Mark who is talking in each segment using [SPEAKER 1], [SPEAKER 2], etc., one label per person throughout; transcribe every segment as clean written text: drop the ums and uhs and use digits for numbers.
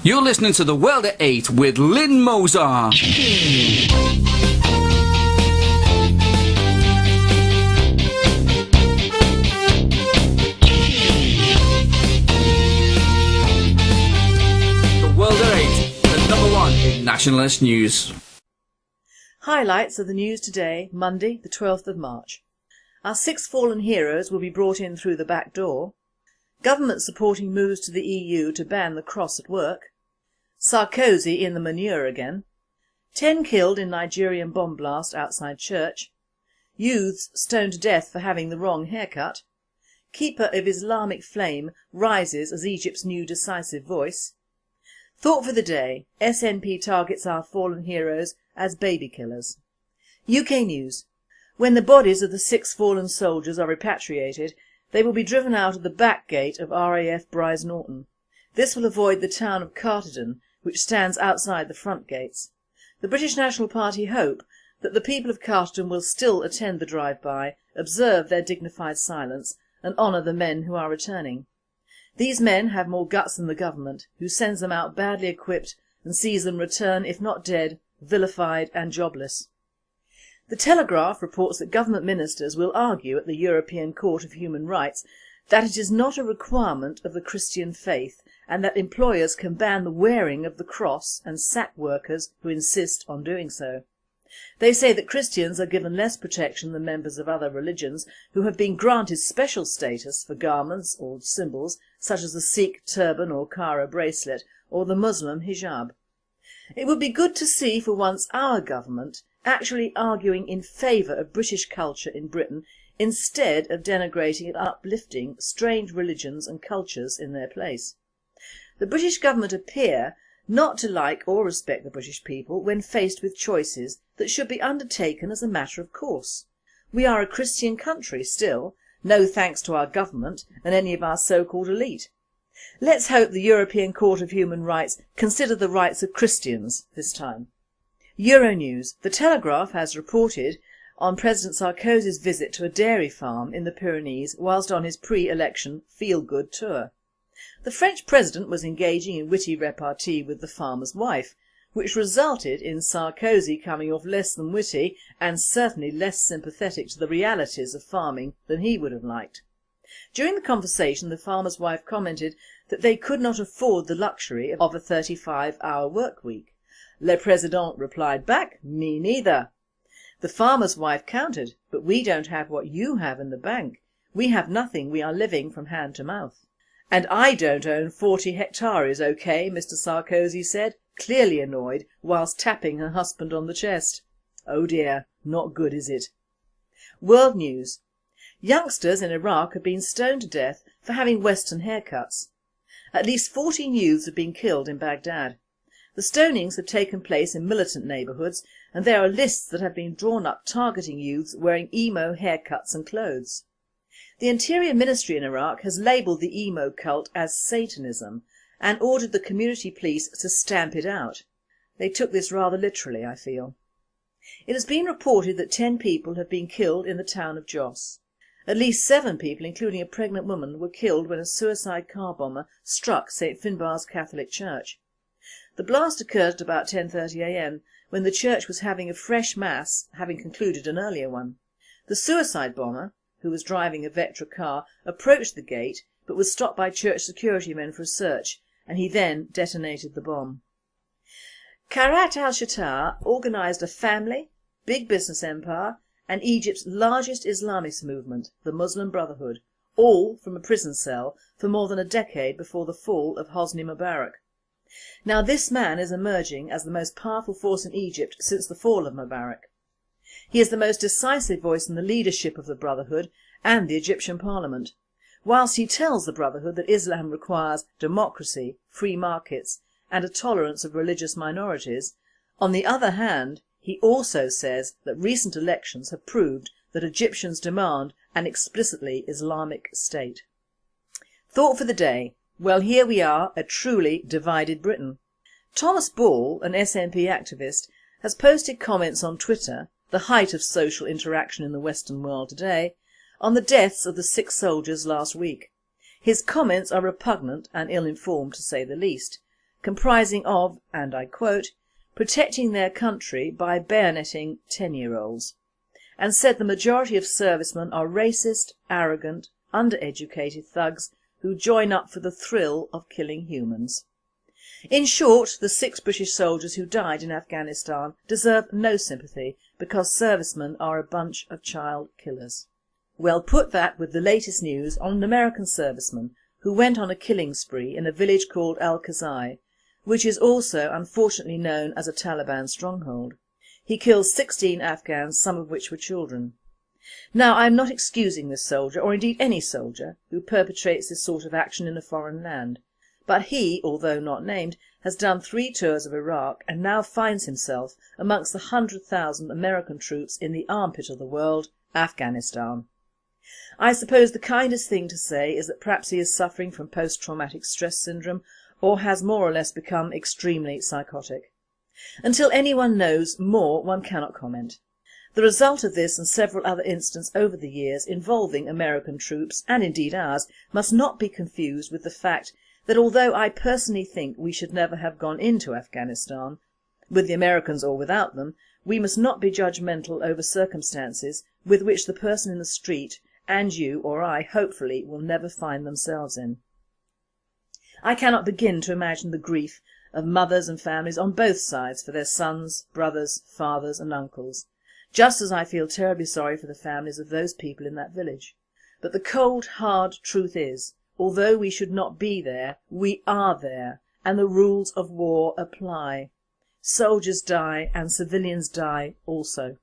[SPEAKER 1] You're listening to The World at 8 with Lynn Moser. The World at 8, the number one in nationalist news.
[SPEAKER 2] Highlights of the news today, Monday the 12th of March. Our 6 fallen heroes will be brought in through the back door. Government supporting moves to the EU to ban the cross at work. Sarkozy in the manure again. 10 killed in Nigerian bomb blast outside church. Youths stoned to death for having the wrong haircut. Keeper of Islamic flame rises as Egypt's new decisive voice. Thought for the day, SNP targets our fallen heroes as baby killers. UK News. When the bodies of the 6 fallen soldiers are repatriated, they will be driven out of the back gate of RAF brize-norton. This will avoid the town of Carterton, which stands outside the front gates. The British National Party hope that the people of Carterton will still attend the drive-by, observe their dignified silence and honour the men who are returning. These men have more guts than the government, who sends them out badly equipped and sees them return, if not dead, vilified and jobless. The Telegraph reports that government ministers will argue at the European Court of Human Rights that it is not a requirement of the Christian faith and that employers can ban the wearing of the cross and sack workers who insist on doing so. They say that Christians are given less protection than members of other religions who have been granted special status for garments or symbols such as the Sikh turban or Kara bracelet or the Muslim hijab. It would be good to see for once our government actually arguing in favour of British culture in Britain instead of denigrating and uplifting strange religions and cultures in their place. The British government appear not to like or respect the British people when faced with choices that should be undertaken as a matter of course. We are a Christian country still, no thanks to our government and any of our so-called elite. Let's hope the European Court of Human Rights consider the rights of Christians this time. Euronews. The Telegraph has reported on President Sarkozy's visit to a dairy farm in the Pyrenees whilst on his pre-election feel-good tour. The French president was engaging in witty repartee with the farmer's wife, which resulted in Sarkozy coming off less than witty and certainly less sympathetic to the realities of farming than he would have liked. During the conversation, the farmer's wife commented that they could not afford the luxury of a 35-hour work week. Le Président replied back, "Me neither." The farmer's wife countered, "But we don't have what you have in the bank. We have nothing, we are living from hand to mouth." "And I don't own 40 hectares, OK," Mr Sarkozy said, clearly annoyed, whilst tapping her husband on the chest. Oh dear, not good, is it? World News. Youngsters in Iraq have been stoned to death for having Western haircuts. At least 14 youths have been killed in Baghdad. The stonings have taken place in militant neighbourhoods and there are lists that have been drawn up targeting youths wearing emo haircuts and clothes. The Interior Ministry in Iraq has labelled the emo cult as Satanism and ordered the community police to stamp it out. They took this rather literally, I feel. It has been reported that 10 people have been killed in the town of Jos. At least 7 people, including a pregnant woman, were killed when a suicide car bomber struck St Finbarr's Catholic Church. The blast occurred at about 10:30 a.m. when the church was having a fresh mass, having concluded an earlier one. The suicide bomber, who was driving a Vectra car, approached the gate but was stopped by church security men for a search, and he then detonated the bomb. Khairat al-Shatar organised a family, big business empire and Egypt's largest Islamist movement, the Muslim Brotherhood, all from a prison cell for more than a decade before the fall of Hosni Mubarak. Now this man is emerging as the most powerful force in Egypt since the fall of Mubarak. He is the most decisive voice in the leadership of the Brotherhood and the Egyptian Parliament, whilst he tells the Brotherhood that Islam requires democracy, free markets and a tolerance of religious minorities. On the other hand, he also says that recent elections have proved that Egyptians demand an explicitly Islamic state. Thought for the day. Well, here we are, a truly divided Britain. Thomas Ball, an SNP activist, has posted comments on Twitter, the height of social interaction in the Western world today, on the deaths of the 6 soldiers last week. His comments are repugnant and ill-informed to say the least. comprising of, and I quote, protecting their country by bayoneting 10-year-olds, and said the majority of servicemen are racist, arrogant, undereducated thugs who join up for the thrill of killing humans. In short, the 6 British soldiers who died in Afghanistan deserve no sympathy because servicemen are a bunch of child killers. Well, put that with the latest news on an American serviceman who went on a killing spree in a village called Al-Qazai, which is also unfortunately known as a Taliban stronghold. He killed 16 Afghans, some of which were children. Now, I am not excusing this soldier, or indeed any soldier, who perpetrates this sort of action in a foreign land, but he, although not named, has done 3 tours of Iraq and now finds himself amongst the 100,000 American troops in the armpit of the world, Afghanistan. I suppose the kindest thing to say is that perhaps he is suffering from post-traumatic stress syndrome or has more or less become extremely psychotic. Until anyone knows more, one cannot comment. The result of this and several other incidents over the years involving American troops, and indeed ours, must not be confused with the fact that although I personally think we should never have gone into Afghanistan, with the Americans or without them, we must not be judgmental over circumstances with which the person in the street and you or I hopefully will never find themselves in. I cannot begin to imagine the grief of mothers and families on both sides for their sons, brothers, fathers and uncles, just as I feel terribly sorry for the families of those people in that village. But the cold, hard truth is, although we should not be there, we are there, and the rules of war apply. Soldiers die and civilians die also.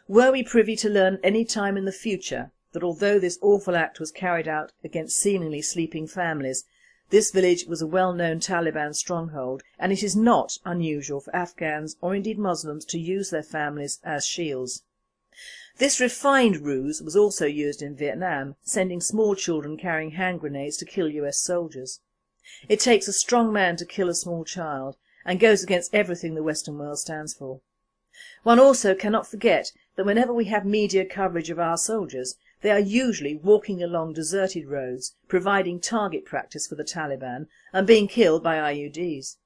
[SPEAKER 2] Were we privy to learn any time in the future that although this awful act was carried out against seemingly sleeping families, this village was a well-known Taliban stronghold, and it is not unusual for Afghans or indeed Muslims to use their families as shields. This refined ruse was also used in Vietnam, sending small children carrying hand grenades to kill US soldiers. It takes a strong man to kill a small child and goes against everything the Western world stands for. One also cannot forget that whenever we have media coverage of our soldiers, they are usually walking along deserted roads, providing target practice for the Taliban and being killed by IUDs.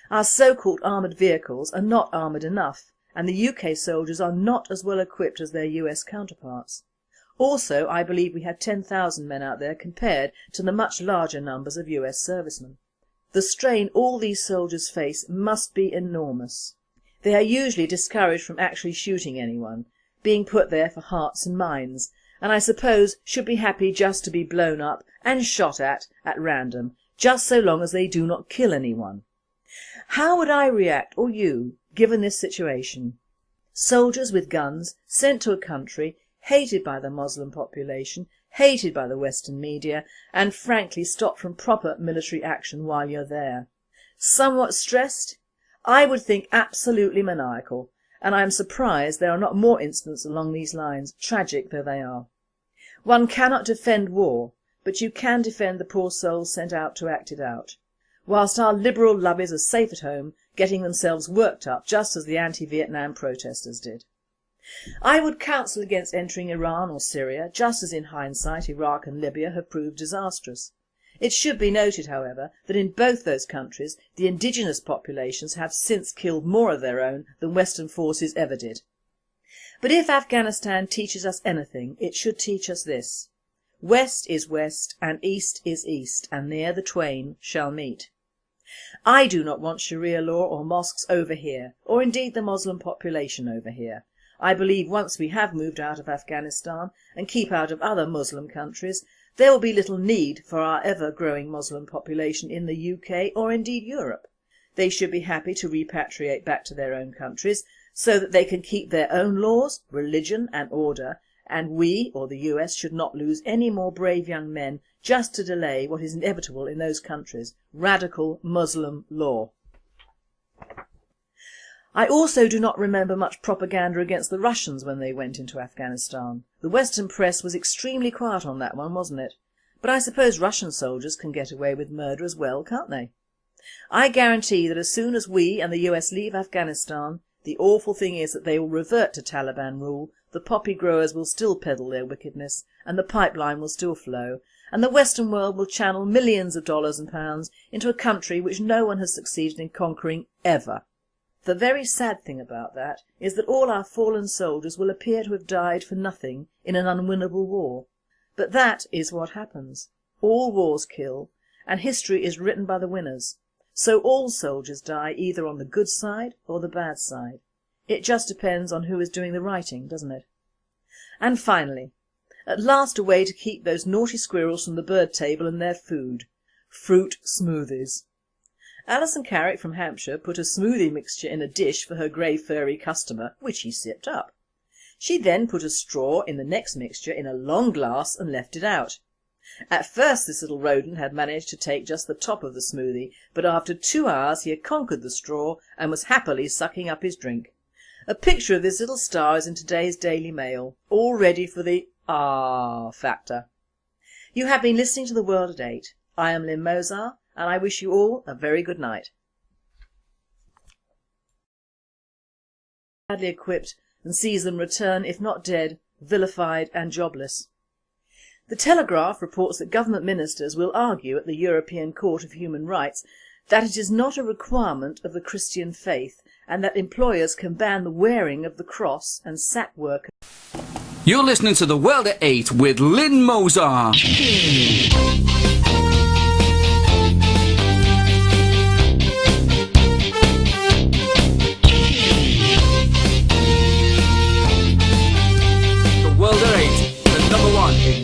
[SPEAKER 2] Our so-called armoured vehicles are not armoured enough, and the UK soldiers are not as well equipped as their US counterparts. Also, I believe we had 10,000 men out there compared to the much larger numbers of US servicemen. The strain all these soldiers face must be enormous. They are usually discouraged from actually shooting anyone, being put there for hearts and minds, and I suppose should be happy just to be blown up and shot at random, just so long as they do not kill anyone. How would I react, or you, given this situation? Soldiers with guns sent to a country hated by the Muslim population, hated by the Western media, and frankly stopped from proper military action while you're there. Somewhat stressed? I would think absolutely maniacal, and I am surprised there are not more incidents along these lines, tragic though they are. One cannot defend war, but you can defend the poor souls sent out to act it out, whilst our liberal lovies are safe at home getting themselves worked up just as the anti-Vietnam protesters did. I would counsel against entering Iran or Syria, just as in hindsight Iraq and Libya have proved disastrous. It should be noted, however, that in both those countries the indigenous populations have since killed more of their own than Western forces ever did. But if Afghanistan teaches us anything, it should teach us this: West is West and East is East, and there the twain shall meet. I do not want Sharia law or mosques over here, or indeed the Muslim population over here. I believe once we have moved out of Afghanistan and keep out of other Muslim countries, there will be little need for our ever-growing Muslim population in the UK or indeed Europe. They should be happy to repatriate back to their own countries so that they can keep their own laws, religion and order, and we, or the US, should not lose any more brave young men just to delay what is inevitable in those countries: radical Muslim law. I also do not remember much propaganda against the Russians when they went into Afghanistan. The Western press was extremely quiet on that one, wasn't it? But I suppose Russian soldiers can get away with murder as well, can't they? I guarantee that as soon as we and the US leave Afghanistan, the awful thing is that they will revert to Taliban rule, the poppy growers will still peddle their wickedness, and the pipeline will still flow, and the Western world will channel millions of dollars and pounds into a country which no one has succeeded in conquering ever. The very sad thing about that is that all our fallen soldiers will appear to have died for nothing in an unwinnable war. But that is what happens. All wars kill, and history is written by the winners. So all soldiers die either on the good side or the bad side. It just depends on who is doing the writing, doesn't it? And finally, at last a way to keep those naughty squirrels from the bird table and their food. Fruit smoothies. Alison Carrick from Hampshire put a smoothie mixture in a dish for her grey furry customer, which he sipped up. She then put a straw in the next mixture in a long glass and left it out. At first this little rodent had managed to take just the top of the smoothie, but after 2 hours he had conquered the straw and was happily sucking up his drink. A picture of this little star is in today's Daily Mail, all ready for the factor. You have been listening to The World at 8. I am Lynn Mozart, and I wish you all a very good night. Badly equipped and sees them return, if not dead, vilified and jobless. The Telegraph reports that government ministers will argue at the European Court of Human Rights that it is not a requirement of the Christian faith and that employers can ban the wearing of the cross and sack workers.
[SPEAKER 1] You're listening to The World at 8 with Lynn Mozart.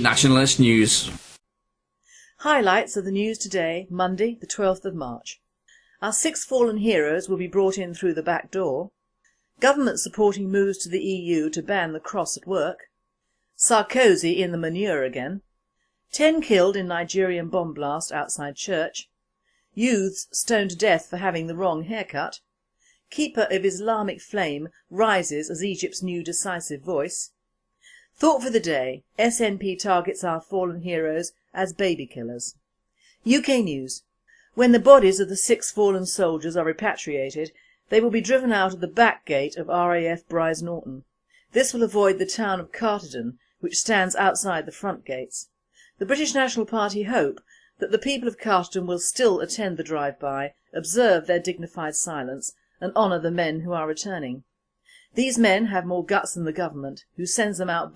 [SPEAKER 1] Nationalist news.
[SPEAKER 2] Highlights of the news today, Monday the 12th of March. Our 6 fallen heroes will be brought in through the back door. Government supporting moves to the EU to ban the cross at work. Sarkozy in the manure again. 10 killed in Nigerian bomb blast outside church. Youths stoned to death for having the wrong haircut. Keeper of Islamic flame rises as Egypt's new decisive voice. Thought for the day, SNP targets our fallen heroes as baby killers. UK news. When the bodies of the 6 fallen soldiers are repatriated, they will be driven out of the back gate of RAF brize-norton. This will avoid the town of Carterton, which stands outside the front gates. The British National Party hope that the people of Carterton will still attend the drive-by, observe their dignified silence and honour the men who are returning. These men have more guts than the government, who sends them out